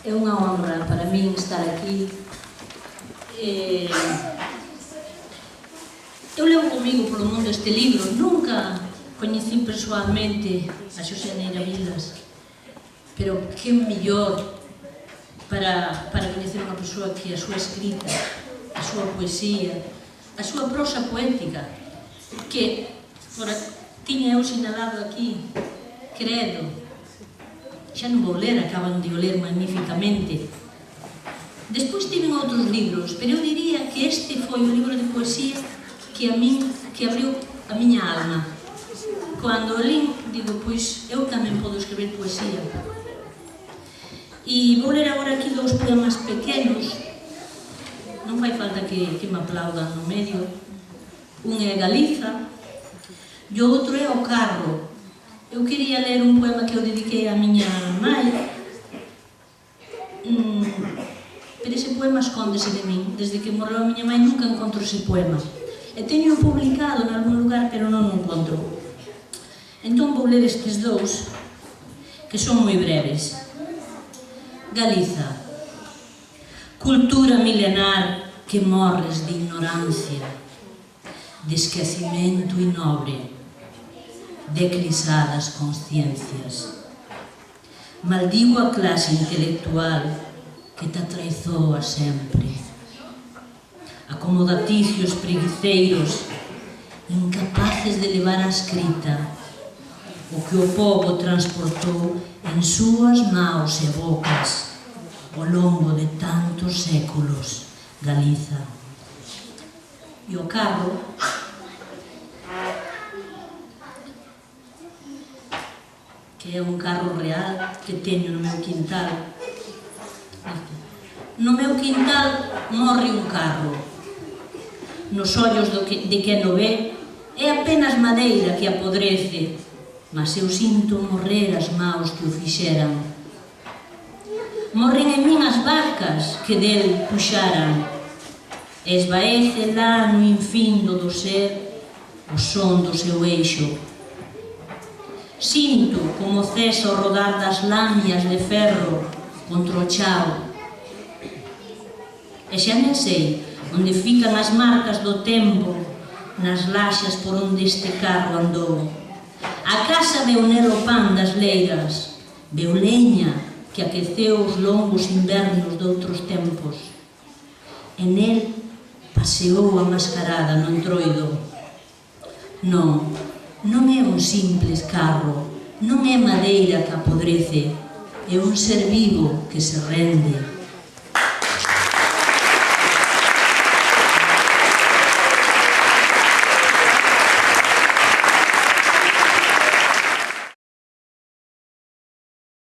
É unha honra para min estar aquí. Eu levo comigo polo mundo este libro. Nunca coñecín persoalmente a Xosé Neira Vilas, pero que mellor para coñecer unha persoa que a súa escrita, a súa poesía, a súa prosa poética, que tiña eu sinalado aquí, Credo. Xa non vou ler, acaban de o ler magníficamente. Despois tiven outros libros, pero eu diría que este foi o libro de poesía que abriu a miña alma. Cando o lín, digo, pois eu tamén podo escribir poesía. E vou ler agora aquí dous poemas pequenos, non fai falta que me aplaudan no medio. Un é Galiza e o outro é O Carro. Eu quería ler un poema que eu dediquei á miña mãe, pero ese poema escóndese de min. Desde que morreu a miña mãe nunca encontro ese poema. E teño publicado en algún lugar, pero non o encontro. Entón vou ler estes dous, que son moi breves. Galiza, cultura milenar que morres de ignorancia, de esquecimento inobre, de eclisadas consciencias. Maldigo a clase intelectual que te atraizoa sempre. Acomodaticios preguiceiros, incapaces de levar a escrita o que o povo transportou en súas maos e bocas ao longo de tantos séculos, Galiza. E O Carro, que é un carro real que teño no meu quintal. No meu quintal morre un carro. Nos ollos de quen o ve é apenas madeira que apodrece, mas eu sinto morrer as maus que o fixeran. Morren en min as vacas que del puxaran, e esvaece lá no infindo do ser o son do seu eixo. Sinto como cesa o rodar das lamias de ferro contra o chao. E xa non sei onde fican as marcas do tempo nas laxas por onde este carro andou. A casa veu nel o pan das leiras, veu leña que aqueceu os longos invernos de outros tempos. E nel paseou a mascarada no entroido. Non é un simples carro, non é madeira que apodrece, é un ser vivo que se rende.